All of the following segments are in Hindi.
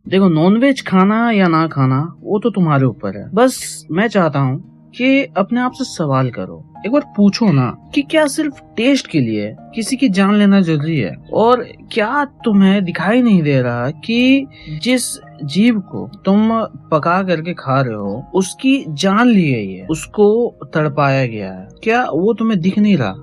देखो, नॉनवेज खाना या ना खाना वो तो तुम्हारे ऊपर है। बस मैं चाहता हूँ कि अपने आप से सवाल करो, एक बार पूछो ना कि क्या सिर्फ टेस्ट के लिए किसी की जान लेना जरूरी है? और क्या तुम्हें दिखाई नहीं दे रहा कि जिस जीव को तुम पका करके खा रहे हो उसकी जान ली गई है, उसको तड़पाया गया है? क्या वो तुम्हें दिख नहीं रहा?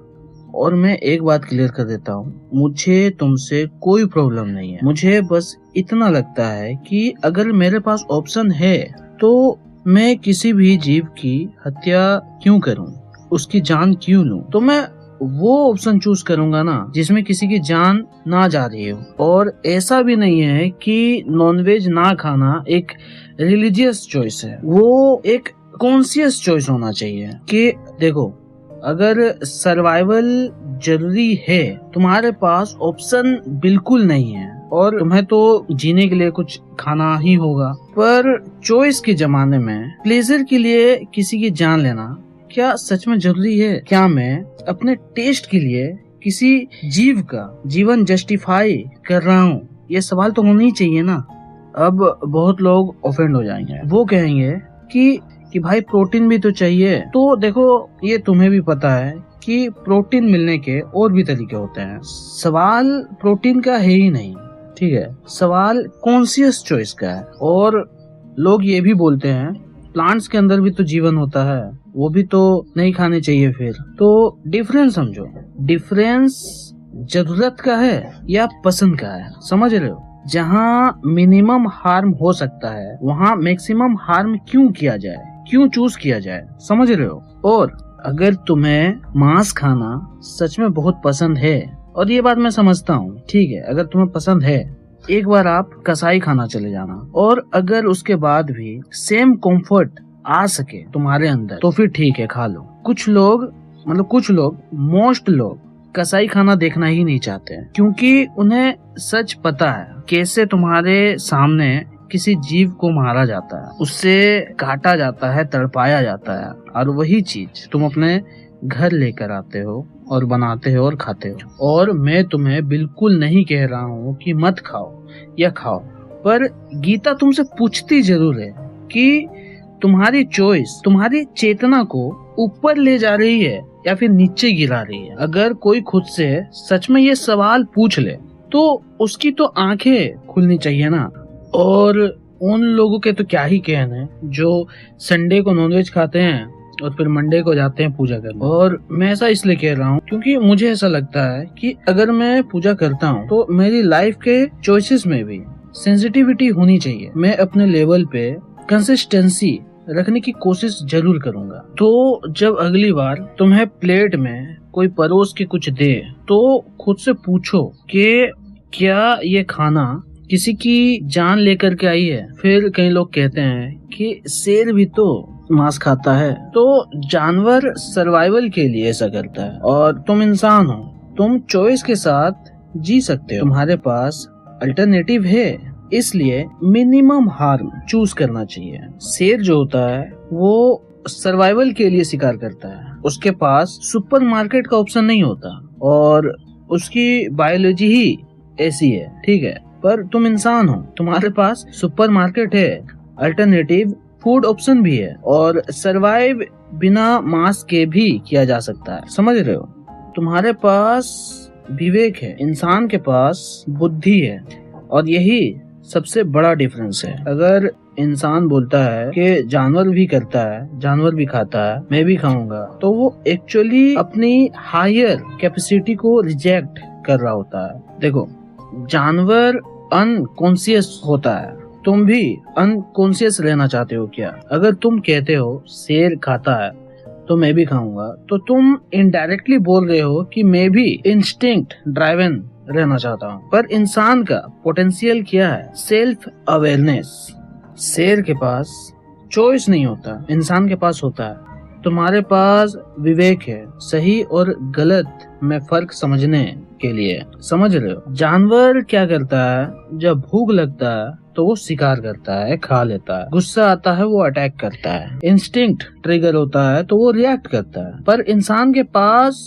और मैं एक बात क्लियर कर देता हूँ, मुझे तुमसे कोई प्रॉब्लम नहीं है। मुझे बस इतना लगता है कि अगर मेरे पास ऑप्शन है तो मैं किसी भी जीव की हत्या क्यों करूं, उसकी जान क्यों लूं? तो मैं वो ऑप्शन चूज करूंगा ना जिसमें किसी की जान ना जा रही हो। और ऐसा भी नहीं है कि नॉनवेज ना खाना एक रिलीजियस चॉइस है, वो एक कॉन्शियस चॉइस होना चाहिए। कि देखो, अगर सर्वाइवल जरूरी है, तुम्हारे पास ऑप्शन बिल्कुल नहीं है और तुम्हें तो जीने के लिए कुछ खाना ही होगा, पर चॉइस के जमाने में प्लेजर के लिए किसी की जान लेना क्या सच में जरूरी है? क्या मैं अपने टेस्ट के लिए किसी जीव का जीवन जस्टिफाई कर रहा हूँ? ये सवाल तो होना ही चाहिए ना। अब बहुत लोग ऑफेंड हो जाएंगे, वो कहेंगे कि भाई प्रोटीन भी तो चाहिए। तो देखो, ये तुम्हें भी पता है कि प्रोटीन मिलने के और भी तरीके होते हैं। सवाल प्रोटीन का है ही नहीं, ठीक है, सवाल कॉन्शियस चॉइस का है। और लोग ये भी बोलते हैं प्लांट्स के अंदर भी तो जीवन होता है, वो भी तो नहीं खाने चाहिए। फिर तो डिफरेंस समझो, डिफरेंस जरूरत का है या पसंद का है, समझ रहे हो? जहाँ मिनिमम हार्म हो सकता है वहाँ मैक्सिमम हार्म क्यों किया जाए, क्यों चूज किया जाए, समझ रहे हो? और अगर तुम्हें मांस खाना सच में बहुत पसंद है, और ये बात मैं समझता हूँ, ठीक है, अगर तुम्हें पसंद है, एक बार आप कसाई खाना चले जाना, और अगर उसके बाद भी सेम कंफर्ट आ सके तुम्हारे अंदर तो फिर ठीक है, खा लो। कुछ लोग मोस्ट लोग कसाई खाना देखना ही नहीं चाहते हैं, क्योंकि उन्हें सच पता है कैसे तुम्हारे सामने किसी जीव को मारा जाता है, उससे काटा जाता है, तड़पाया जाता है, और वही चीज तुम अपने घर लेकर आते हो और बनाते हो और खाते हो। और मैं तुम्हें बिल्कुल नहीं कह रहा हूँ कि मत खाओ या खाओ, पर गीता तुमसे पूछती जरूर है कि तुम्हारी चॉइस तुम्हारी चेतना को ऊपर ले जा रही है या फिर नीचे गिरा रही है। अगर कोई खुद से सच में ये सवाल पूछ ले तो उसकी तो आंखें खुलनी चाहिए ना। और उन लोगों के तो क्या ही कहने जो संडे को नॉनवेज खाते हैं और फिर मंडे को जाते हैं पूजा करने। और मैं ऐसा इसलिए कह रहा हूँ क्योंकि मुझे ऐसा लगता है कि अगर मैं पूजा करता हूँ तो मेरी लाइफ के चॉइसेस में भी सेंसिटिविटी होनी चाहिए। मैं अपने लेवल पे कंसिस्टेंसी रखने की कोशिश जरूर करूंगा। तो जब अगली बार तुम्हें प्लेट में कोई परोस के कुछ दे तो खुद से पूछो कि क्या ये खाना किसी की जान लेकर के आई है। फिर कई लोग कहते हैं कि शेर भी तो मांस खाता है। तो जानवर सर्वाइवल के लिए ऐसा करता है और तुम इंसान हो, तुम चॉइस के साथ जी सकते हो, तुम्हारे पास अल्टरनेटिव है, इसलिए मिनिमम हार्म चूज करना चाहिए। शेर जो होता है वो सर्वाइवल के लिए शिकार करता है, उसके पास सुपरमार्केट का ऑप्शन नहीं होता और उसकी बायोलॉजी ही ऐसी है, ठीक है। पर तुम इंसान हो, तुम्हारे पास सुपरमार्केट है, अल्टरनेटिव फूड ऑप्शन भी है, और सरवाइव बिना मांस के भी किया जा सकता है, समझ रहे हो? तुम्हारे पास विवेक है, इंसान के पास बुद्धि है, और यही सबसे बड़ा डिफरेंस है। अगर इंसान बोलता है कि जानवर भी करता है, जानवर भी खाता है, मैं भी खाऊंगा, तो वो एक्चुअली अपनी हायर कैपेसिटी को रिजेक्ट कर रहा होता है। देखो, जानवर अनकॉन्शियस होता है, तुम भी अनकॉन्शियस रहना चाहते हो क्या? अगर तुम कहते हो शेर खाता है तो मैं भी खाऊंगा, तो तुम इनडायरेक्टली बोल रहे हो कि मैं भी इंस्टिंक्ट ड्राइवन रहना चाहता हूँ। पर इंसान का पोटेंशियल क्या है? Self awareness. शेर के पास चॉइस नहीं होता, इंसान के पास होता है। तुम्हारे पास विवेक है, सही और गलत में फर्क समझने के लिए, समझ रहे हो? जानवर क्या करता है, जब भूख लगता है तो वो शिकार करता है, खा लेता है, गुस्सा आता है वो अटैक करता है, इंस्टिंक्ट ट्रिगर होता है तो वो रिएक्ट करता है। पर इंसान के पास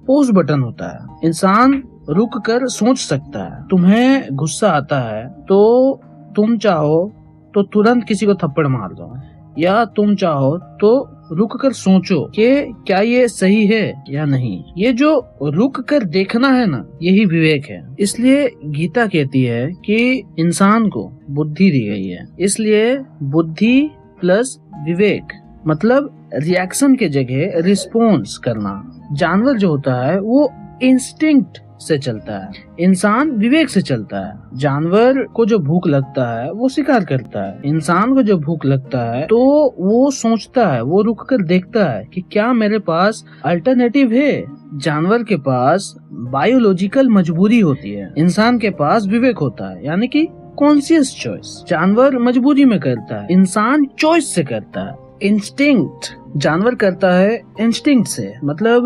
पॉज बटन होता है, इंसान रुक कर सोच सकता है। तुम्हें गुस्सा आता है तो तुम चाहो तो तुरंत किसी को थप्पड़ मार दो, या तुम चाहो तो रुक कर सोचो कि क्या ये सही है या नहीं। ये जो रुक कर देखना है ना, यही विवेक है। इसलिए गीता कहती है कि इंसान को बुद्धि दी गई है, इसलिए बुद्धि प्लस विवेक मतलब रिएक्शन के जगह रिस्पॉन्स करना। जानवर जो होता है वो इंस्टिंक्ट से चलता है, इंसान विवेक से चलता है। जानवर को जो भूख लगता है वो शिकार करता है, इंसान को जो भूख लगता है तो वो सोचता है, वो रुक कर देखता है कि क्या मेरे पास अल्टरनेटिव है। जानवर के पास बायोलॉजिकल मजबूरी होती है, इंसान के पास विवेक होता है, यानी कि कॉन्शियस चॉइस। जानवर मजबूरी में करता है, इंसान चॉइस से करता है। इंस्टिंक्ट जानवर करता है इंस्टिंक्ट से, मतलब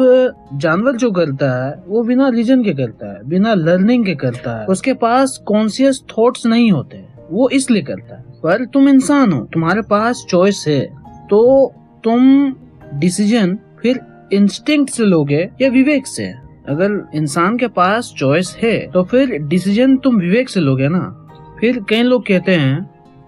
जानवर जो करता है वो बिना रीजन के करता है, बिना लर्निंग के करता है, उसके पास कॉन्शियस थॉट्स नहीं होते, वो इसलिए करता है। पर तुम इंसान हो, तुम्हारे पास चॉइस है, तो तुम डिसीजन फिर इंस्टिंक्ट से लोगे या विवेक से। अगर इंसान के पास चॉइस है तो फिर डिसीजन तुम विवेक से लोगे ना। फिर कई लोग कहते हैं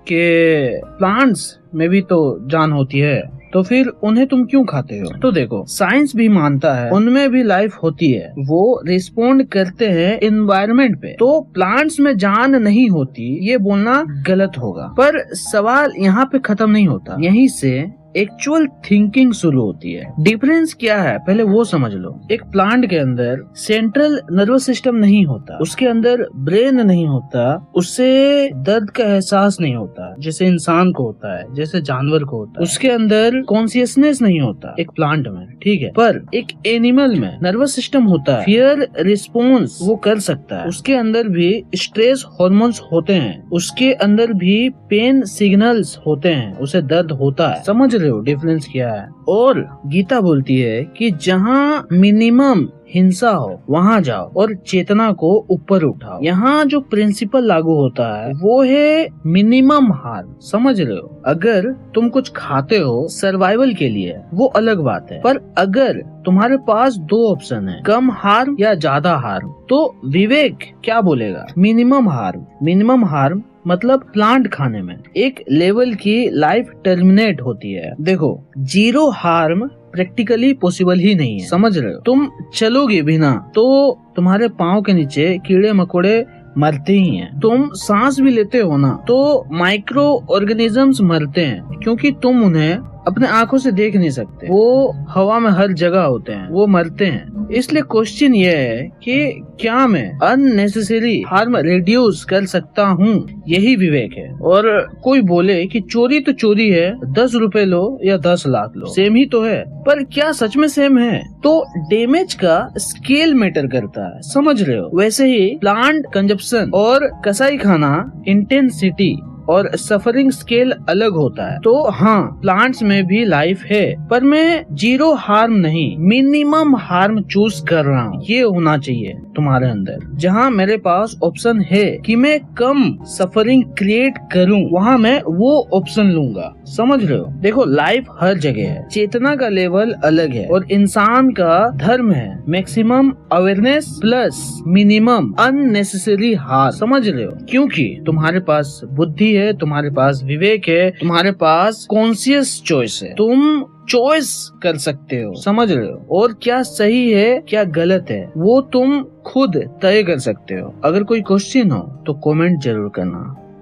कि प्लांट्स में भी तो जान होती है, तो फिर उन्हें तुम क्यों खाते हो? तो देखो, साइंस भी मानता है उनमें भी लाइफ होती है, वो रिस्पोंड करते हैं एनवायरनमेंट पे। तो प्लांट्स में जान नहीं होती ये बोलना गलत होगा। पर सवाल यहाँ पे खत्म नहीं होता, यहीं से एक्चुअल थिंकिंग शुरू होती है। डिफरेंस क्या है पहले वो समझ लो। एक प्लांट के अंदर सेंट्रल नर्वस सिस्टम नहीं होता, उसके अंदर ब्रेन नहीं होता, उससे दर्द का एहसास नहीं होता जैसे इंसान को होता है, जैसे जानवर को होता है। उसके अंदर कॉन्शियसनेस नहीं होता एक प्लांट में, ठीक है। पर एक एनिमल में नर्वस सिस्टम होता है, फियर रिस्पॉन्स वो कर सकता है, उसके अंदर भी स्ट्रेस हार्मोन्स होते हैं, उसके अंदर भी पेन सिग्नल्स होते हैं, उसे दर्द होता है। समझ रहे हो डिफरेंस क्या है? और गीता बोलती है कि जहाँ मिनिमम हिंसा हो वहाँ जाओ और चेतना को ऊपर उठाओ। यहाँ जो प्रिंसिपल लागू होता है वो है मिनिमम हार्म। समझ रहे हो? अगर तुम कुछ खाते हो सर्वाइवल के लिए वो अलग बात है, पर अगर तुम्हारे पास दो ऑप्शन है, कम हार्म या ज्यादा हार्म, तो विवेक क्या बोलेगा? Minimum harm. मिनिमम हार्म मतलब प्लांट खाने में एक लेवल की लाइफ टर्मिनेट होती है। देखो, जीरो हार्म प्रैक्टिकली पॉसिबल ही नहीं है। समझ रहे हो? तुम चलोगे भी ना तो तुम्हारे पाँव के नीचे कीड़े मकोड़े मरते ही हैं। तुम सांस भी लेते हो ना तो माइक्रो ऑर्गेनिजम्स मरते हैं, क्योंकि तुम उन्हें अपने आंखों से देख नहीं सकते, वो हवा में हर जगह होते हैं, वो मरते हैं। इसलिए क्वेश्चन ये है कि क्या मैं अननेसेसरी हार्म रिड्यूस कर सकता हूँ? यही विवेक है। और कोई बोले कि चोरी तो चोरी है, 10 रुपए लो या 10 लाख लो, सेम ही तो है। पर क्या सच में सेम है? तो डैमेज का स्केल मैटर करता है। समझ रहे हो? वैसे ही प्लांट कंजप्शन और कसाई खाना इंटेंसिटी और सफरिंग स्केल अलग होता है। तो हाँ, प्लांट्स में भी लाइफ है, पर मैं जीरो हार्म नहीं, मिनिमम हार्म चूज कर रहा हूँ। ये होना चाहिए तुम्हारे अंदर। जहाँ मेरे पास ऑप्शन है कि मैं कम सफरिंग क्रिएट करूँ, वहाँ मैं वो ऑप्शन लूंगा। समझ रहे हो? देखो, लाइफ हर जगह है, चेतना का लेवल अलग है, और इंसान का धर्म है maximum awareness plus minimum unnecessary harm. समझ रहे हो? क्योंकि तुम्हारे पास बुद्धि है, तुम्हारे पास विवेक है, तुम्हारे पास कॉन्शियस चॉइस है, तुम चॉइस कर सकते हो। समझ रहे हो? और क्या सही है क्या गलत है वो तुम खुद तय कर सकते हो। अगर कोई क्वेश्चन हो तो कमेंट जरूर करना।